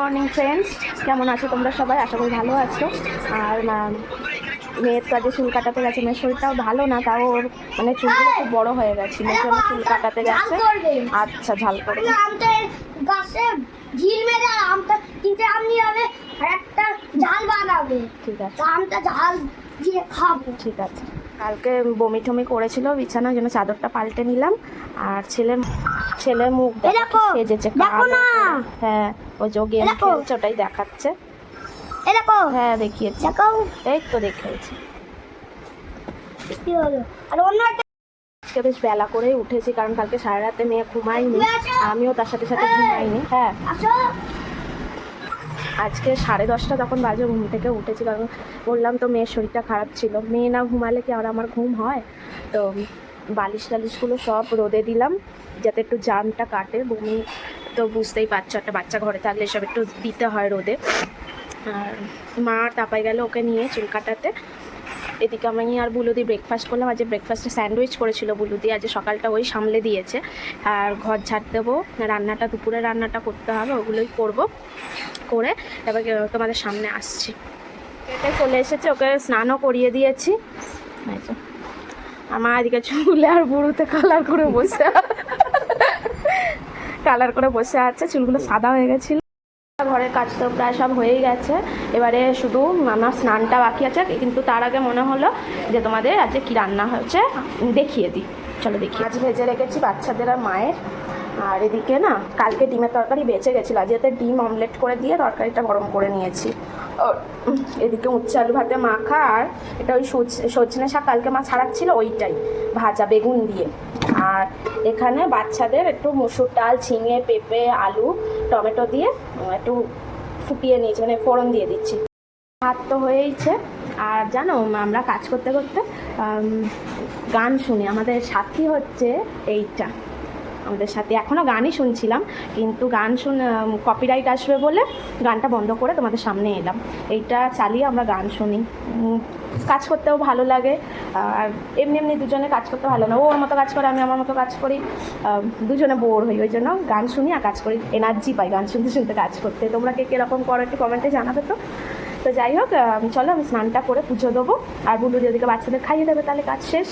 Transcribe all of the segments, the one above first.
Morning friends, কেমন আছো তোমরা সবাই? আশা করি ভালো আছো। আর মেয়ের কাজে চুল কাটাতে গেছে। মেয়ের শরীরটাও ভালো না, তাও ওর মানে চুলগুলো খুব বড় হয়ে গেছে, মেয়ের জন্য চুল কাটাতে গেছে। আচ্ছা, ঝাল করে ঠিক আছে, ঠিক আছে। কালকে বমি টমি করেছিল বিছানার জন্য চাদরটা পাল্টে নিলাম। আর ছেলের মুখ সেজেছে। হ্যাঁ, ওই যে গেম খেলছে, ওটাই দেখাচ্ছে। হ্যাঁ, দেখিয়েছি, এই তো দেখিয়েছি। আজকে বেশ বেলা করেই উঠেছি, কারণ কালকে সারা রাতে মেয়ে ঘুমায়নি, আমিও তার সাথে সাথে ঘুমাইনি। হ্যাঁ, আজকে 10:30 তখন বাজে ঘুম থেকে উঠেছি, কারণ বললাম তো মেয়ের শরীরটা খারাপ ছিল। মেয়ে না ঘুমালে কি আর আমার ঘুম হয়? তো বালিশ টালিশগুলো সব রোদে দিলাম, যাতে একটু জামটা কাটে। বমি তো বুঝতেই পারছো, একটা বাচ্চা ঘরে থাকলে সব একটু দিতে হয় রোদে। আর মা তাপাই গেল ওকে নিয়ে চুল কাটাতে। এদিকে আমি আর বুলুদি ব্রেকফাস্ট করলাম। আজ ব্রেকফাস্টে স্যান্ডউইচ করেছিল বুলুদি, আজ সকালটা ওই সামলে দিয়েছে। আর ঘর ঝাড় দেবো, রান্নাটা দুপুরে রান্নাটা করতে হবে, ওগুলোই করব। করে এবার তোমাদের সামনে আসছি। এটা চলে এসেছে, ওকে স্নানও করিয়ে দিয়েছি। আমার এদিকে চুলে আর বুড়োতে কালার করে বসে আছে। চুলগুলো সাদা হয়ে গেছিলো। ঘরের কাজ তো প্রায় সব হয়েই গেছে, এবারে শুধু আমার স্নানটা বাকি আছে। কিন্তু তার আগে মনে হলো যে তোমাদের আজকে কী রান্না হয়েছে দেখিয়ে দিই। চলো দেখি। আজ ভেজে রেখেছি বাচ্চাদের আর মায়ের। আর এদিকে না, কালকে ডিমের তরকারি বেঁচে গেছিলো, আজ এতে ডিম অমলেট করে দিয়ে তরকারিটা গরম করে নিয়েছি। এদিকে উচ্ছে আলু ভাতে মাখা, আর এটা ওই সজনে শাক কালকে মা ছাড়াচ্ছিল, ওইটাই ভাজা বেগুন দিয়ে। আর এখানে বাচ্চাদের একটু মসুর ডাল, ঝিঙে, পেঁপে, আলু, টমেটো দিয়ে একটু ফুটিয়ে নিয়েছি, মানে ফোড়ন দিয়ে দিচ্ছি। ভাত তো হয়েইছে। আর জানো, আমরা কাজ করতে করতে গান শুনি। আমাদের সাথী হচ্ছে এইটা, আমাদের সাথে এখনও গানই শুনছিলাম, কিন্তু গান কপিরাইট আসবে বলে গানটা বন্ধ করে তোমাদের সামনে এলাম। এইটা চালিয়ে আমরা গান শুনি। কাজ করতেও ভালো লাগে, আর এমনি দুজনে কাজ করতে ভালো না। ও ওর মতো কাজ করে, আমি আমার মতো কাজ করি, দুজনে বোর হই। ওই জন্য গান শুনি আর কাজ করি, এনার্জি পাই গান শুনতে শুনতে কাজ করতে। তোমরা কে কীরকম করো একটু কমেন্টে জানাবে তো। তো যাই হোক, চলো আমি স্নানটা করে পুজো দেবো, আর বুলু দিদিকে বাচ্চাদের খাইয়ে দেবে, তাহলে কাজ শেষ।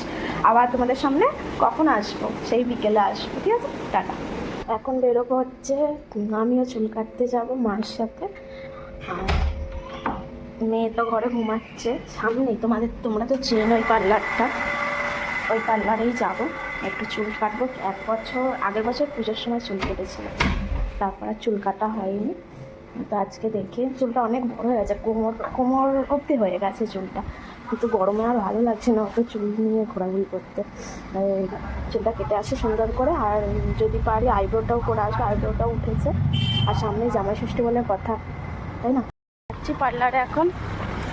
আবার তোমাদের সামনে কখন আসবো? সেই বিকেলে আসবো, ঠিক আছে? টাটা। এখন বেরোবো হচ্ছে, আমিও চুল কাটতে যাবো মায়ের সাথে। আর মেয়ে তো ঘরে ঘুমাচ্ছে, সামনেই তোমরা তো চেন ওই পার্লারটা, ওই পার্লারেই যাবো, একটু চুল কাটবো। আগের বছর পুজোর সময় চুল কেটেছিলাম, তারপর আর চুল কাটা হয়নি। তো আজকে দেখি চুলটা অনেক বড় হয়ে গেছে, কোমর অবধি হয়ে গেছে চুলটা। কিন্তু গরমে আর ভালো লাগছে না অত চুল নিয়ে ঘোরাঘুরি করতে। চুলটা কেটে আসে সুন্দর করে, আর যদি পারি আইব্রোটাও করে আসবো। আইব্রোটাও উঠেছে, আর সামনেই জামাই ষষ্ঠী বলে কথা, তাই না? যাচ্ছি পার্লারে। এখন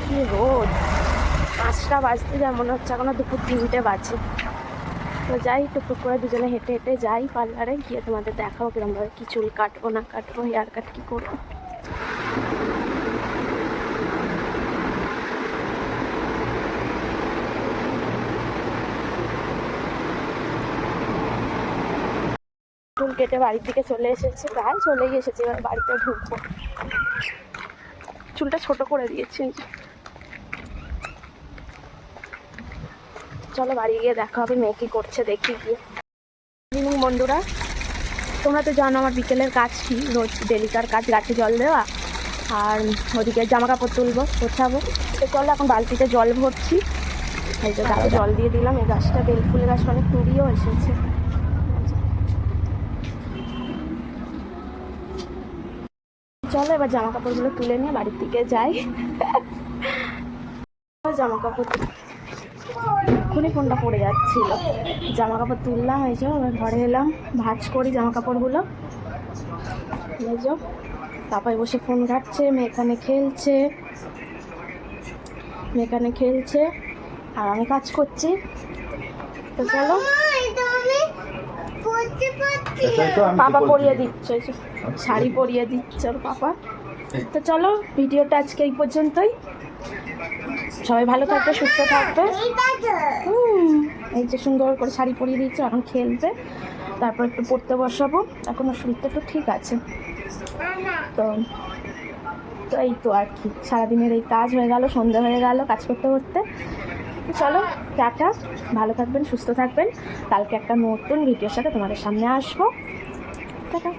কি রোদ, 5টা বাজতে যায় মনে হচ্ছে, এখনো দুপুর 3টে বাজে। তো যাই, টুকটুক করে দুজনে হেঁটে হেঁটে যাই পার্লারে, গিয়ে তোমাদের দেখাবো কিরমভাবে কী চুল কাটবো না কাটবো, হেয়ার কাট কী করবো। চুল কেটে বাড়ির দিকে চলে এসেছি, প্রায় চলেই এসেছি, এবার বাড়িতে ঢুকবো। চুলটা ছোট করে দিয়েছি। চলো বাড়ি গিয়ে দেখা হবে, মেয়ে কী করছে দেখি গিয়ে। ইভিনিং বন্ধুরা, তোমরা তো জানো আমার বিকেলের কাজ কি, রোজ ডেলিকার কাজ, গাছে জল দেওয়া, আর ওদিকে জামা কাপড় তুলবো, গোছাবো। তো চলো এখন বালতিতে জল ভরছি। এই যে গাছে জল দিয়ে দিলাম। এই গাছটা বেলফুলের গাছটা অনেক কুড়িয়েও এসেছে। চলো এবার জামা কাপড়গুলো তুলে নিয়ে বাড়ির দিকে যাই। জামা কাপড় এক্ষুনি ফোনটা পড়ে যাচ্ছিল, জামা কাপড় তুললাম। এই যে ঘরে এলাম, ভাঁজ করি জামা কাপড়গুলো। এই যে পাপাই বসে ফোন ঘাটছে, মেয়েখানে খেলছে, আর আমি কাজ করছি। তো চলো, পাপা পরিয়ে দিচ্ছে, শাড়ি পরিয়ে দিচ্ছে ওর পাপা। তো চলো, ভিডিওটা আজকে এই পর্যন্তই। সবাই ভালো থাকবে, সুস্থ থাকবে। এই যে সুন্দর করে শাড়ি পরিয়ে দিচ্ছে, এখন খেলবে, তারপর একটু পড়তে বসাবো। এখন ওর শরীরটা একটু ঠিক আছে। তো তো এই তো আর কি, সারাদিনের এই কাজ হয়ে গেল, সন্ধ্যা হয়ে গেল কাজ করতে করতে। চলো টাটা, ভালো থাকবেন, সুস্থ থাকবেন। কালকে একটা নতুন ভিডিওর সাথে তোমাদের সামনে আসবো। টাটা।